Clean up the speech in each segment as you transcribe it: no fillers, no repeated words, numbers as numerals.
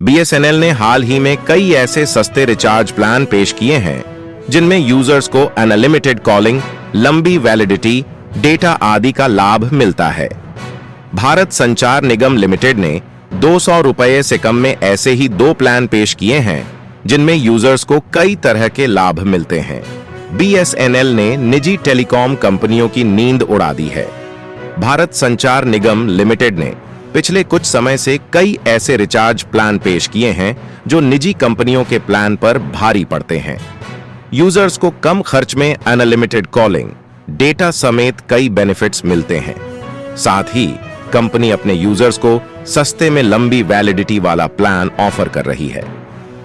BSNL ने हाल ही में कई ऐसे सस्ते रिचार्ज प्लान पेश किए हैं जिनमें यूजर्स को अनलिमिटेड कॉलिंग, लंबी वैलिडिटी, डेटा आदि का लाभ मिलता है। भारत संचार निगम लिमिटेड ने 200 रुपये से कम में ऐसे ही 2 प्लान पेश किए हैं जिनमें यूजर्स को कई तरह के लाभ मिलते हैं। बीएसएनएल ने निजी टेलीकॉम कंपनियों की नींद उड़ा दी है। भारत संचार निगम लिमिटेड ने पिछले कुछ समय से कई ऐसे रिचार्ज प्लान पेश किए हैं जो निजी कंपनियों के प्लान पर भारी पड़ते हैं। यूजर्स को कम खर्च में अनलिमिटेड कॉलिंग, डेटा समेत कई बेनिफिट्स मिलते हैं। साथ ही कंपनी अपने यूजर्स को सस्ते में लंबी वैलिडिटी वाला प्लान ऑफर कर रही है।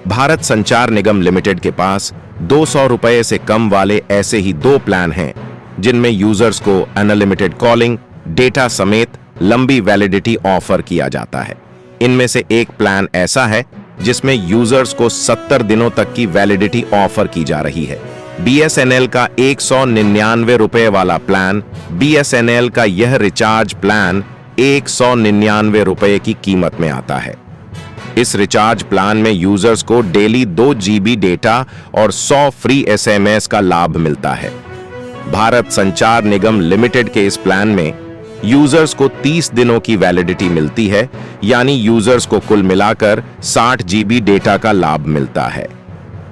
भारत संचार निगम लिमिटेड के पास 200 रुपये से कम वाले ऐसे ही 2 प्लान हैं जिनमें यूजर्स को अनलिमिटेड कॉलिंग, डेटा समेत लंबी वैलिडिटी ऑफर किया जाता है। इनमें से एक प्लान ऐसा है जिसमें यूजर्स को 70 दिनों तक की वैलिडिटी ऑफर की जा रही है। बीएसएनएल का 199 रुपये वाला प्लान, बीएसएनएल का यह रिचार्ज प्लान 199 रुपये की कीमत में आता है। इस रिचार्ज प्लान में यूजर्स को डेली 2 GB डेटा और 100 फ्री SMS का लाभ मिलता है। भारत संचार निगम लिमिटेड के इस प्लान में यूजर्स को 30 दिनों की वैलिडिटी मिलती है, यानी यूजर्स को कुल मिलाकर 60 GB डेटा का लाभ मिलता है।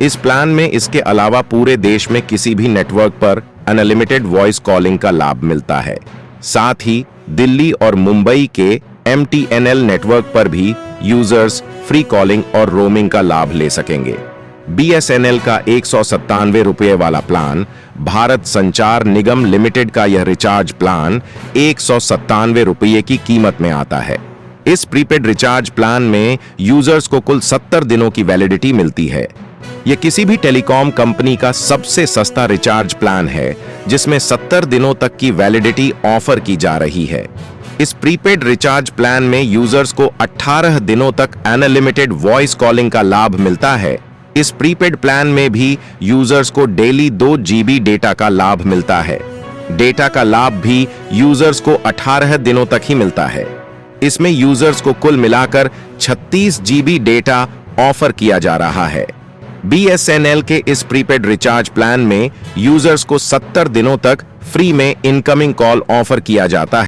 इस प्लान में इसके अलावा पूरे देश में किसी भी नेटवर्क पर अनलिमिटेड वॉइस कॉलिंग का लाभ मिलता है। साथ ही दिल्ली और मुंबई के MTNL नेटवर्क पर भी यूजर्स फ्री कॉलिंग और रोमिंग का लाभ ले सकेंगे। बीएसएनएल का 197 रुपये वाला प्लान, भारत संचार निगम लिमिटेड का यह रिचार्ज प्लान 197 रुपये की कीमत में आता है। इस प्रीपेड रिचार्ज प्लान में यूजर्स को कुल 70 दिनों की वैलिडिटी मिलती है। यह किसी भी टेलीकॉम कंपनी का सबसे सस्ता रिचार्ज प्लान है जिसमें 70 दिनों तक की वैलिडिटी ऑफर की जा रही है। इस प्रीपेड रिचार्ज प्लान में यूजर्स को 18 दिनों तक अनलिमिटेड वॉइस कॉलिंग का लाभ मिलता है। इस प्रीपेड प्लान में भी यूजर्स को डेली 2 GB डेटा का लाभ मिलता है। डेटा का लाभ भी यूजर्स को 18 दिनों तक ही मिलता है। इसमें यूजर्स को कुल मिलाकर 36 GB डेटा ऑफर किया जा रहा है। बीएसएनएल के इस प्रीपेड रिचार्ज प्लान में यूजर्स को 70 दिनों तक फ्री में इनकमिंग कॉल ऑफर किया जाता है।